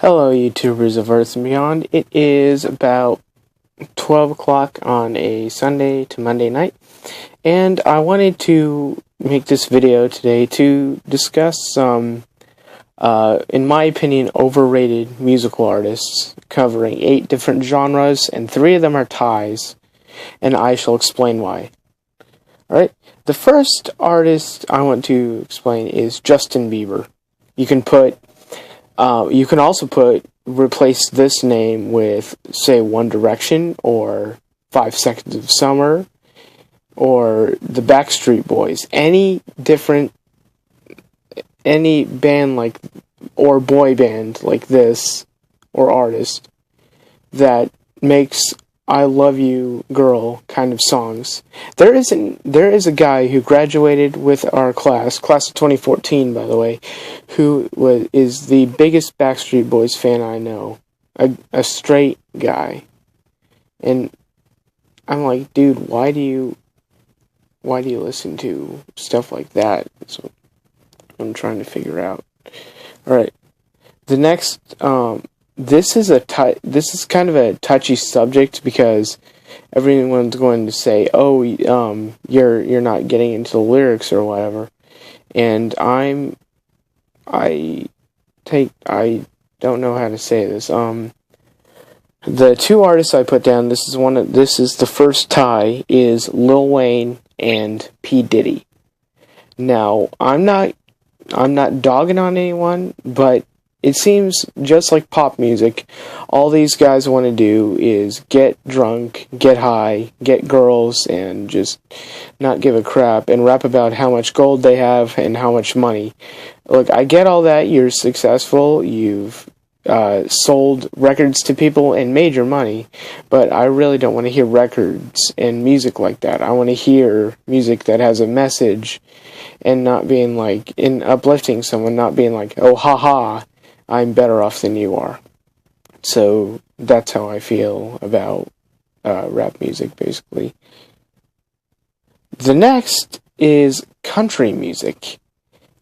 Hello, YouTubers of Earth and Beyond. It is about 12 o'clock on a Sunday to Monday night, and I wanted to make this video today to discuss some, in my opinion, overrated musical artists, covering 8 different genres, and 3 of them are ties, and I shall explain why. Alright, the first artist I want to explain is Justin Bieber. You can also replace this name with, say, One Direction, or 5 Seconds of Summer, or the Backstreet Boys. Any band like, or boy band like this, or artist, that makes I Love You Girl kind of songs. There is a guy who graduated with our class of 2014, by the way, who is the biggest Backstreet Boys fan I know. A straight guy. And I'm like, dude, why do you listen to stuff like that? That's what I'm trying to figure out. Alright. The next, this is kind of a touchy subject because everyone's going to say, "Oh, you're not getting into the lyrics or whatever," and I don't know how to say this. The 2 artists I put down, this is the first tie, is Lil Wayne and P. Diddy. Now, I'm not dogging on anyone, but it seems just like pop music. All these guys want to do is get drunk, get high, get girls, and just not give a crap, and rap about how much gold they have and how much money. Look, I get all that. You're successful. You've sold records to people and made your money, but I really don't want to hear records and music like that. I want to hear music that has a message, and not being like, in uplifting someone, not being like, oh, haha, I'm better off than you are. So that's how I feel about rap music, basically. The next is country music,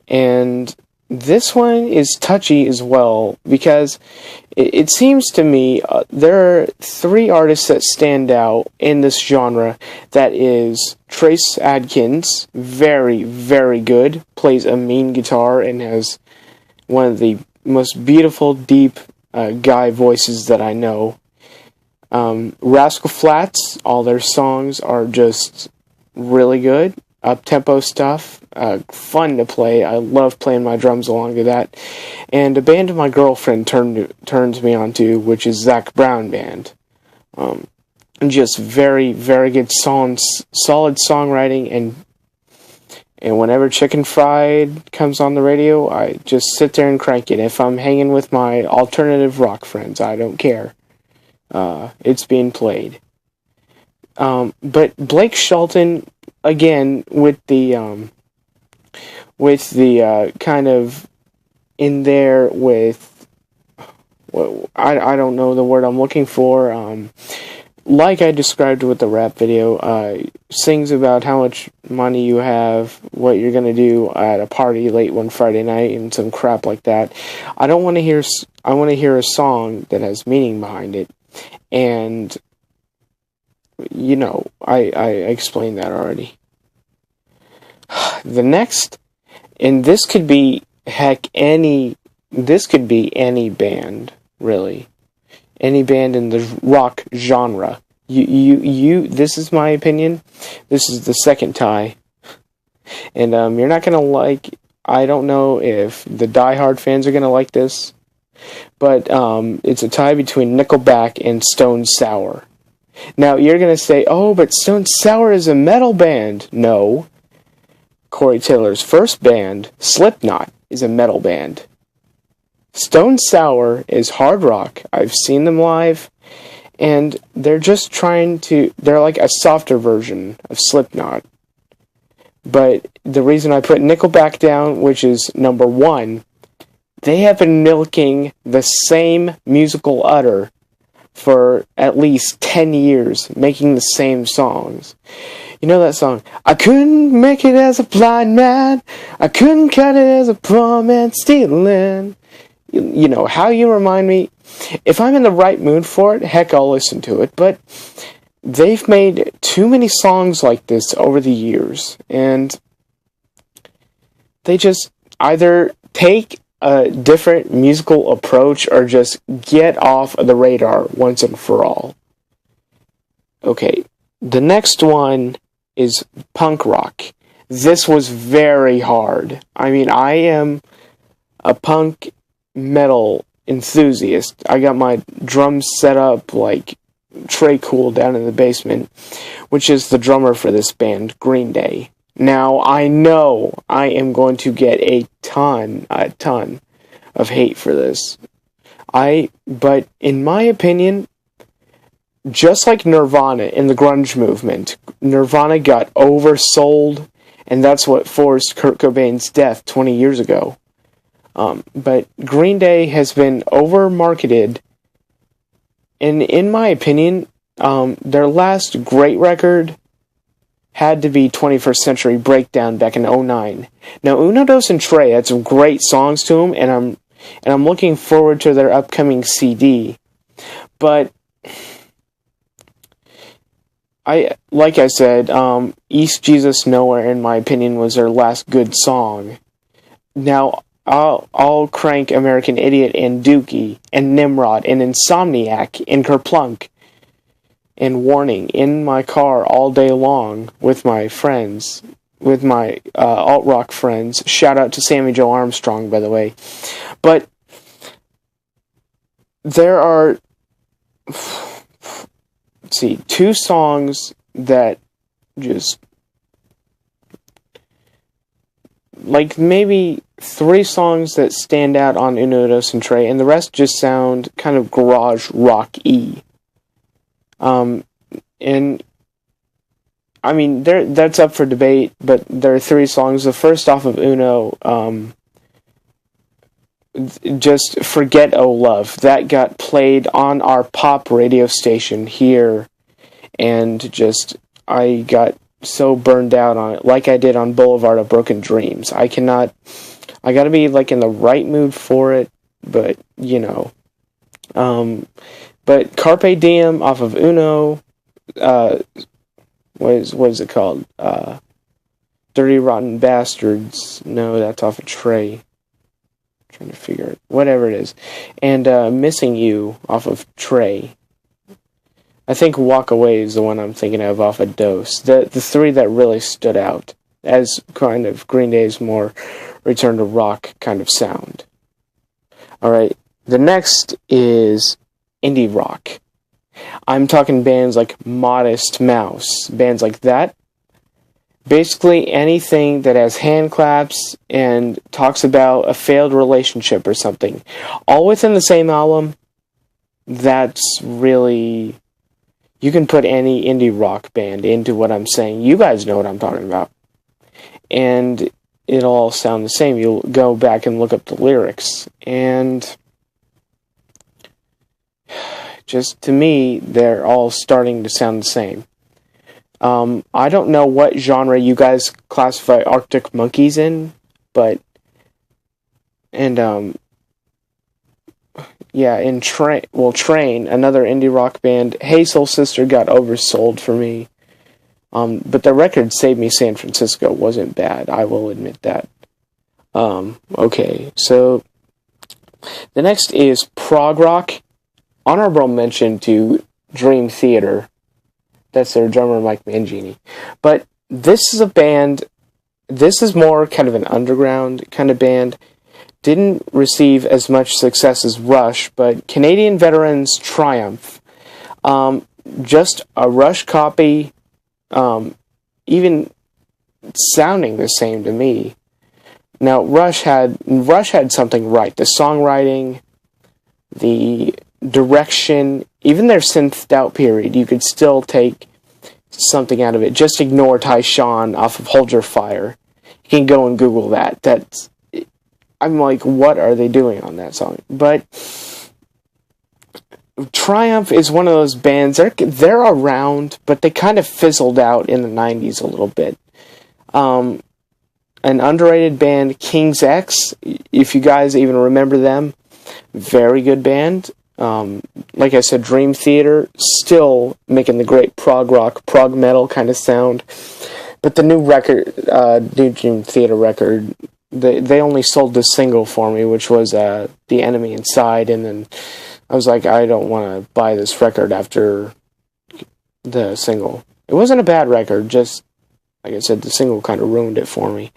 and this one is touchy as well, because it seems to me there are 3 artists that stand out in this genre. That is Trace Adkins, very, very good, plays a mean guitar and has one of the most beautiful, deep guy voices that I know. Rascal Flatts, all their songs are just really good. Up-tempo stuff, fun to play. I love playing my drums along to that. And a band my girlfriend turned me on to, which is Zac Brown Band. Just very, very good solid songwriting, and whenever Chicken Fried comes on the radio, I just sit there and crank it. If I'm hanging with my alternative rock friends, I don't care. It's being played. But Blake Shelton, again, with the kind of in there with, well, I don't know the word I'm looking for. Like I described with the rap video, sings about how much money you have, what you're gonna do at a party late one Friday night, and some crap like that. I want to hear a song that has meaning behind it, and I explained that already. The next, and this could be any band, really. Any band in the rock genre. This is my opinion. This is the second tie. And you're not gonna like, I don't know if the diehard fans are gonna like this, but it's a tie between Nickelback and Stone Sour. Now, you're gonna say, oh, but Stone Sour is a metal band. No. Corey Taylor's first band, Slipknot, is a metal band. Stone Sour is hard rock. I've seen them live, and they're like a softer version of Slipknot. But the reason I put Nickelback down, which is number 1, they have been milking the same musical udder for at least 10 years, making the same songs. You know that song? I couldn't make it as a blind man. I couldn't cut it as a poor man stealing. You know, How You Remind Me, if I'm in the right mood for it, heck, I'll listen to it, but they've made too many songs like this over the years, and they just either take a different musical approach or just get off of the radar once and for all. Okay, the next one is punk rock. This was very hard. I mean, I am a punk metal enthusiast. I got my drums set up like Trey Cool down in the basement, which is the drummer for this band, Green Day. Now, I know I am going to get a ton of hate for this. But in my opinion, just like Nirvana in the grunge movement, Nirvana got oversold, and that's what forced Kurt Cobain's death 20 years ago. But Green Day has been over-marketed, and in my opinion, their last great record had to be 21st Century Breakdown back in 2009. Now, Uno, Dos, and Tre had some great songs to them, and I'm looking forward to their upcoming CD. But like I said, East Jesus Nowhere, in my opinion, was their last good song. Now, I'll crank American Idiot and Dookie and Nimrod and Insomniac and Kerplunk and Warning in my car all day long with my friends, with my alt-rock friends. Shout out to Sammy Joe Armstrong, by the way. But there are, let's see, two songs that just, like maybe three songs that stand out on Uno, Dos, and Tre, and the rest just sound kind of garage rock-y. And I mean, that's up for debate, but there are three songs. The first off of Uno, just Forget Oh Love. That got played on our pop radio station here, and just, I got so burned out on it, like I did on Boulevard of Broken Dreams. I gotta be, like, in the right mood for it, but, you know. But Carpe Diem off of Uno, what is it called? Dirty Rotten Bastards. No, that's off of Tre. I'm trying to figure it. Whatever it is. And Missing You off of Tre. I think Walk Away is the one I'm thinking of off of Dose. The three that really stood out as kind of Green Day's more return to rock kind of sound. Alright, the next is indie rock. I'm talking bands like Modest Mouse, bands like that. Basically anything that has hand claps and talks about a failed relationship or something, all within the same album. That's really, you can put any indie rock band into what I'm saying. You guys know what I'm talking about. And it'll all sound the same. You'll go back and look up the lyrics, and just, to me, they're all starting to sound the same. I don't know what genre you guys classify Arctic Monkeys in, but, and, yeah, in Train, another indie rock band, Hey Soul Sister got oversold for me. But the record Save Me San Francisco wasn't bad, I will admit that. Okay, so the next is prog rock. Honorable mention to Dream Theater. That's their drummer, Mike Mangini. But this is a band, this is more kind of an underground kind of band. Didn't receive as much success as Rush, but Canadian veterans Triumph. Just a Rush copy, even sounding the same to me. Now, Rush had something right. The songwriting, the direction, even their synthed out period, you could still take something out of it. Just ignore Tyshawn off of Hold Your Fire. You can go and Google that. I'm like, what are they doing on that song? But Triumph is one of those bands, they're around, but they kind of fizzled out in the 90s a little bit. An underrated band, King's X, if you guys even remember them, Very good band. Like I said, Dream Theater, still making the great prog rock, prog metal kind of sound. But the new record, new Dream Theater record, they only sold this single for me, which was The Enemy Inside, and then I was like, I don't want to buy this record after the single. It wasn't a bad record, just, like I said, the single kind of ruined it for me.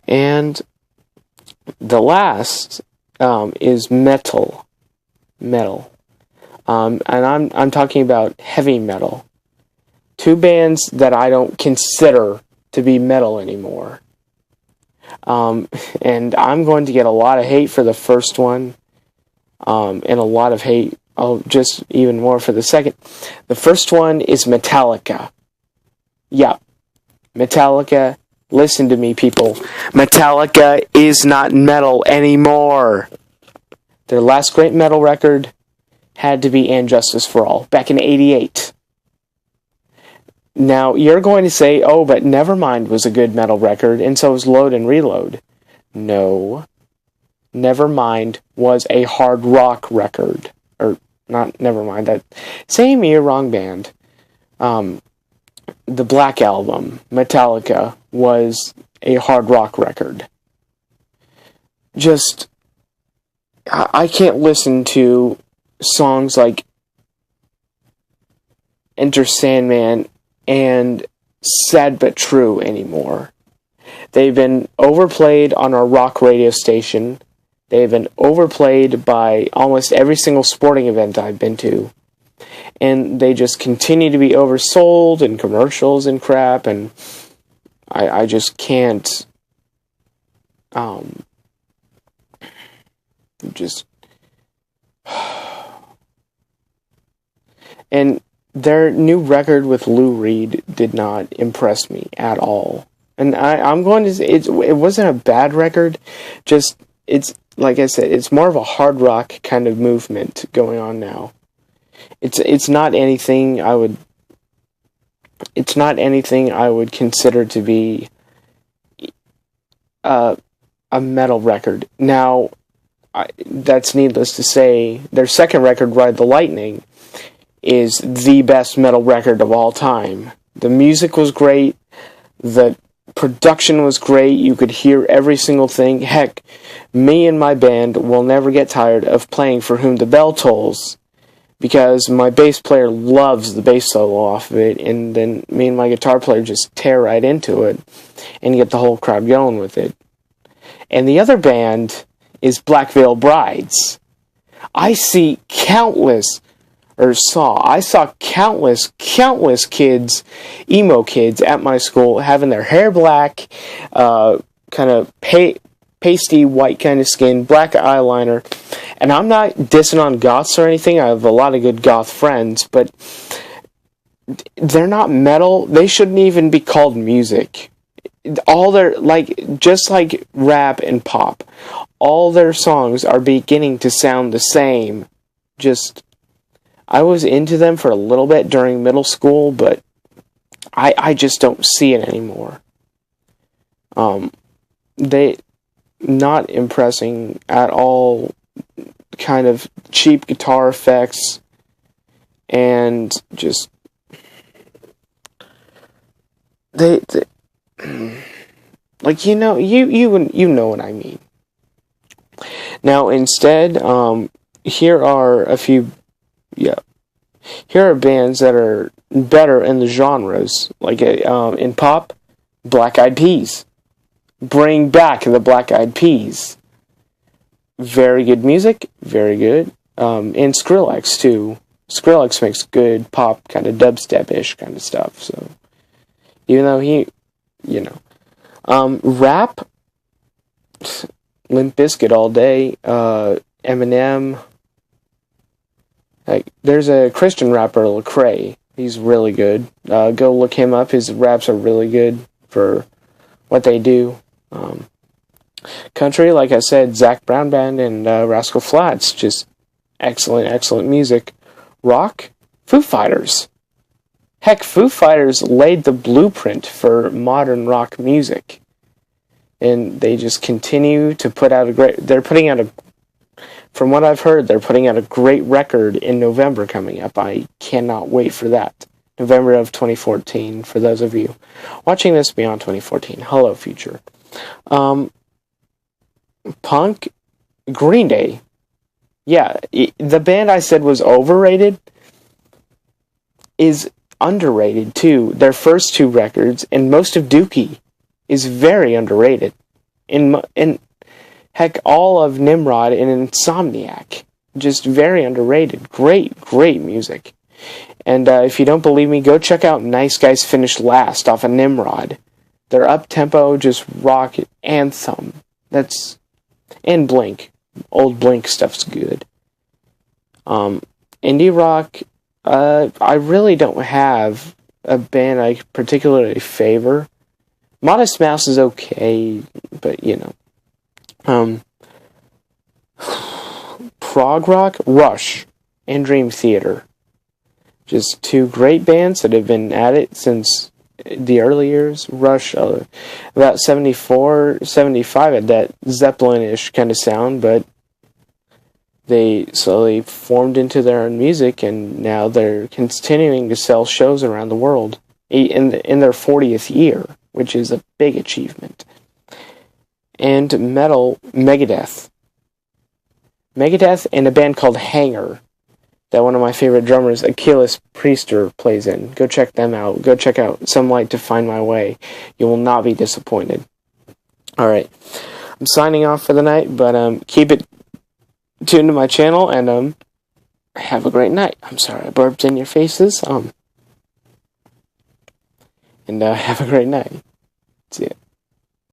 And the last is metal. And I'm talking about heavy metal. Two bands that I don't consider to be metal anymore. And I'm going to get a lot of hate for the first one, and a lot of hate, just even more for the second. The first one is Metallica. Yeah, Metallica. Listen to me, people. Metallica is not metal anymore. Their last great metal record had to be And Justice for All, back in '88. Now, you're going to say, oh, but Nevermind was a good metal record, and so was Load and Reload. No. Nevermind was a hard rock record. Or, not Nevermind, that same year, wrong band. The Black Album, Metallica, was a hard rock record. Just, I can't listen to songs like Enter Sandman and Sad But True anymore. They've been overplayed on our rock radio station. They've been overplayed by almost every single sporting event I've been to. And they just continue to be oversold in commercials and crap, and I just can't, and their new record with Lou Reed did not impress me at all. And I'm going to say, it wasn't a bad record, just, it's, like I said, it's more of a hard rock kind of movement going on now. It's not anything I would consider to be a metal record. Now, that's needless to say, their second record, Ride the Lightning, is the best metal record of all time. The music was great, the production was great, you could hear every single thing. Heck, me and my band will never get tired of playing For Whom the Bell Tolls, because my bass player loves the bass solo off of it, and then me and my guitar player just tear right into it, and get the whole crowd going with it. And the other band is Black Veil Brides. I saw countless kids, emo kids at my school, having their hair black, kind of pasty white kind of skin, black eyeliner. And I'm not dissing on goths or anything. I have a lot of good goth friends, but they're not metal. They shouldn't even be called music. All their, just like rap and pop, all their songs are beginning to sound the same. I was into them for a little bit during middle school, but I just don't see it anymore. They not impressing at all, kind of cheap guitar effects, and just they like, you know what I mean. Now instead, here are bands that are better in the genres, like in pop, Black Eyed Peas. Bring back the Black Eyed Peas. Very good music, very good. And Skrillex, too. Skrillex makes good pop, kind of dubstep-ish kind of stuff, so. Even though rap, Limp Bizkit all day, Eminem. There's a Christian rapper, Lecrae. He's really good. Go look him up. His raps are really good for what they do. Country, like I said, Zac Brown Band and Rascal Flatts, just excellent music. Rock, Foo Fighters. Heck, Foo Fighters laid the blueprint for modern rock music. and they just continue to put out from what I've heard, they're putting out a great record in November coming up. I cannot wait for that. November of 2014, for those of you watching this beyond 2014. Hello, future. Punk, Green Day. Yeah, the band I said was overrated is underrated, too. Their first two records, and most of Dookie, is very underrated. And heck, all of Nimrod and Insomniac, just very underrated. Great, great music. And if you don't believe me, go check out Nice Guys Finished Last off of Nimrod. Their up-tempo, just rock anthem. And Blink. Old Blink stuff's good. Indie rock, I really don't have a band I particularly favor. Modest Mouse is okay, but prog rock, Rush, and Dream Theater. Just two great bands that have been at it since the early years. Rush, about 74, 75, had that Zeppelin-ish kind of sound, but they slowly formed into their own music, and now they're continuing to sell shows around the world in their 40th year, which is a big achievement. And metal, Megadeth. Megadeth and a band called Hanger that one of my favorite drummers, Achilles Priester, plays in. Go check them out. Go check out Some Light to Find My Way. You will not be disappointed. Alright. I'm signing off for the night, but keep it tuned to my channel, and have a great night. I'm sorry I burped in your faces. And have a great night. See ya.